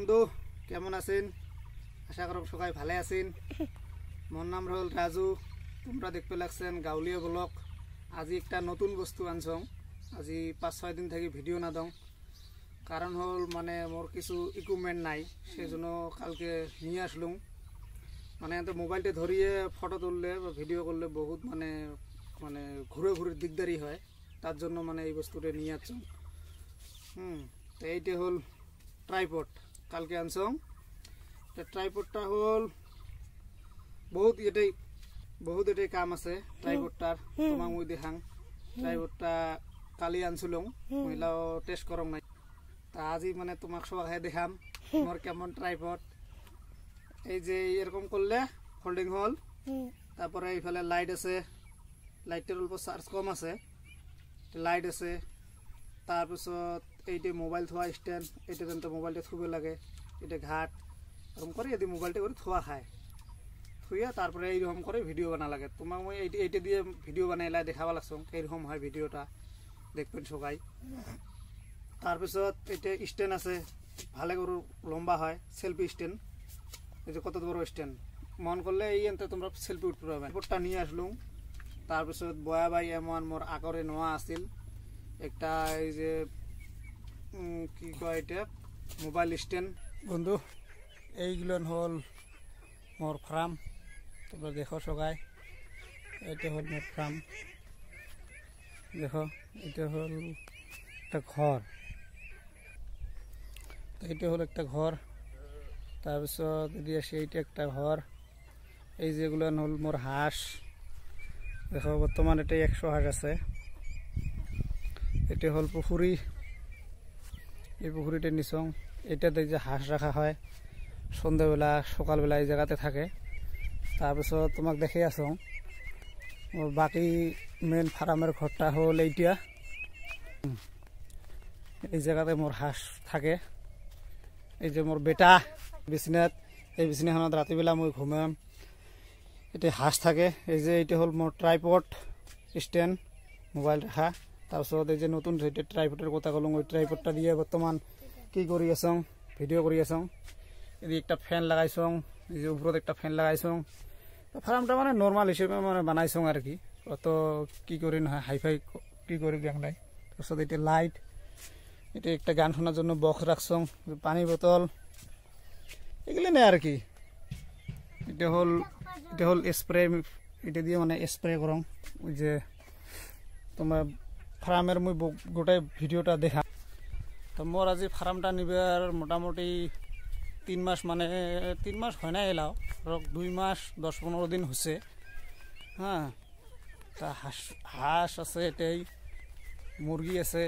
বন্ধু কেমন আছেন? আশা করি সবাই ভালো আছেন। মোর নাম হল রাজু। তোমরা দেখতে লাগছেন গাউলিয়া ব্লগ। আজি একটা নতুন বস্তু আনছং। আজি 5-6 দিন থেকে ভিডিও না দং, কারণ হল মানে মোর কিছু ইকুইপমেন্ট নাই, সেজন্য কালকে নিয়ে আসলুম। মানে এত মোবাইলটা ধরিয়ে ফটো তুললে বা ভিডিও করলে বহুত মানে মানে ঘুরে ঘুরে দিকদারি হয়, তার জন্য মানে এই বস্তুটা নিয়ে আসছং। তো এইটা হল ট্রাইপড, কালকে আনছং। তো ট্রাইপডটা হল বহুত এটাই কাম আছে ট্রাইপডটার। তোমাক মই দেখাং। ট্রাইপডটা কালি আনছিলং, মহিলাও টেস্ট করং নাই। তা আজি মানে তোমাক সবাই দেখাম মোর কেমন ট্রাইপড। এই যে এরকম করলে ফোল্ডিং হল, তারপরে এইফালে লাইট আছে, লাইটের অল্প চার্জ কম আছে, লাইট আছে। তারপিছত এইটা মোবাইল থোয়া স্ট্যান্ড, এটা কিন্তু মোবাইলটা থুবে লাগে, এটা ঘাট এরকম করে যদি মোবাইলটা করে থোয়া খায়, থুইয়া তারপরে এইরকম করে ভিডিও বানা লাগে। তোমাক মই এইটা দিয়ে ভিডিও বানাইলা দেখাবা লাগছং, এইরকম হয় ভিডিওটা, দেখবেন সবাই। তারপিছত এটা স্ট্যান্ড আছে, ভালো করে লম্বা হয়, সেলফি স্ট্যান্ড। এই যে কত বড় স্ট্যান্ড, মন করলে এই এনতে তোমরা সেলফি উঠতে পারবে। ট্রাইপডটা নিয়ে আসলুম। তারপিছত বয়া বাই এমন মোর আগরে নেওয়া আছিল একটা, এই যে কি কয় এটা মোবাইল স্ট্যান্ড। বন্ধু এইগুলো হল মোর ফার্ম, তোমরা দেখো সবাই। এটা হল মোর ফার্ম, দেখো এটা হল একটা ঘর। এইটা হল একটা ঘর। তারপিছত এদিকে সেইটা একটা ঘর। এই যেগুলো হল মোর হাঁস, দেখো বর্তমান এটা 100 হাঁস আছে। এটা হল পুকুরি, এই পুকুরিটা নিছং। এটাতে যে হাঁস রাখা হয় সন্ধ্যাবেলা সকালবেলা এই জায়গাতে থাকে। তারপিছত তোমাক দেখে আসং বাকি মেন ফার্মের ঘরটা হল এইটা, এই জায়গাতে মোর হাঁস থাকে। এই যে মোর বেটা বিছনাত, এই বিছনাখনত রাতিবেলা মই ঘুমাম, এটা হাঁস থাকে। এই যে এইটা হল মোর ট্রাইপড স্ট্যান্ড, মোবাইল রাখা। তারপিছত এই যে নতুন যেটা ট্রাইপডের কথা কলম, ওই ট্রাইপডটা দিয়ে বর্তমান কি করি আসং, ভিডিও করি আসং। এদিকে একটা ফ্যান লাগাইছং, এই যে উপরত একটা ফ্যান লাগাইছং। ফার্মটা মানে নর্মাল হিসেবে মানে বানাইছং আর কি, অত কি করি নহয় হাইফাই কি করি ব্যাং নাই। তারপিছত এটা লাইট, এটা একটা গান শোনার জন্য বক্স রাখছং, পানি বোতল এগুলো নেই আর কি। এটা হল স্প্রে, এটা দিয়ে মানে স্প্রে করং। ওই যে তোমার ফার্মের মই গোটাই ভিডিওটা দেখা। তো মোর আজি ফার্মটা নিবার মোটামুটি 3 মাস, মানে 3 মাস হয় না এলাও, ধরক 2 মাস 10-15 দিন হচ্ছে। হ্যাঁ, তা হাঁস আছে, এটাই মুরগি আছে,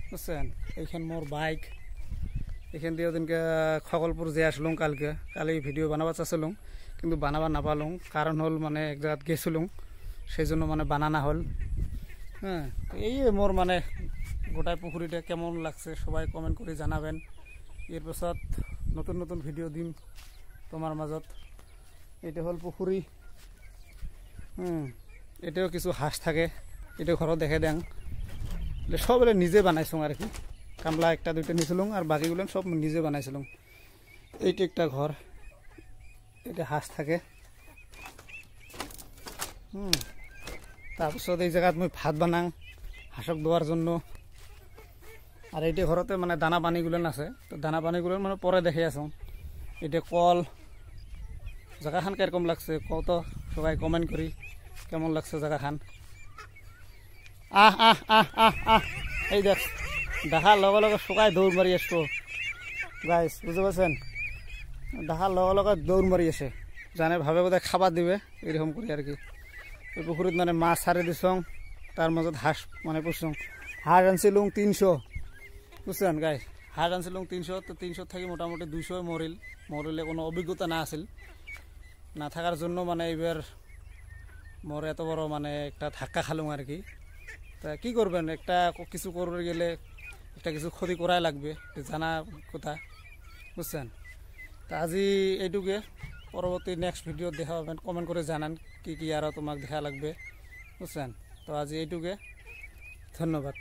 বুঝছেন। এইখান মোর বাইক, এখান দিয়ে ওদিনকে খগলপুর যে আসলুম কালি ভিডিও বানাবার চাচ্ছিলুম, কিন্তু বানাবার নাপালুম। কারণ হল মানে এক জায়গাত গেছিলুম, সেই জন্য মানে বানানা হল। হ্যাঁ, এই মোর মানে গোটাই পুকুরিটা কেমন লাগছে সবাই কমেন্ট করে জানাবেন। এর পাছত নতুন নতুন ভিডিও দিম তোমার মাজত। এটা হল পুকুরি। এটাও কিছু হাঁস থাকে, এটা ঘরত দেখে দেন। সব এলে নিজে বানাইছং আর কি, কামলা 1-2টা নিয়েছিলুম, আর বাকিগুলো সব নিজে বানাইছিলুম। এইটা একটা ঘর, এটা হাঁস থাকে। তারপিছত এই জায়গাত মই ভাত বানাং হাঁসক দেওয়ার জন্য। আর এইটা ঘরতে মানে দানা পানিগুলো আছে, তো দানা পানিগুলো মানে পরে দেখে আসং। এটা কল, জায়গাখান কিরকম লাগছে কত সবাই কমেন্ট করি, কেমন লাগছে জায়গাখান। এই দেখার লগে লগে সবাই দৌড় মারি আসবো গাইস, বুঝতে পারছেন। দেখার লগে লগে দৌড় মারি আসে, জানে ভাবে বোধহয় খাবার দিবে, এরকম করি আর কি। এই পুকুরিত মানে মাছ ছাড়ি দিছং, তার মাজত হাঁস মানে পুষছং। হাঁস আনছিলুম 300, বুঝছেন গাইস। হাঁস আনছিলুম 300, তো 300 থেকে মোটামুটি 200 মরিলে কোনো অভিজ্ঞতা না আছিল, না থাকার জন্য মানে এবার মোর এত বড় মানে একটা ধাক্কা খালুম আর কি। তা কি করবেন, একটা কিছু করতে গেলে একটা কিছু ক্ষতি করাই লাগবে, জানা কথা, বুঝছেন। তা আজি এইটুকে, পরবর্তী নেক্সট ভিডিও দেখা পাবেন, কমেন্ট করে জানান কি কি আরও তোমাক দেখা লাগবে, বুঝছেন। তো আজি এইটুকে, ধন্যবাদ।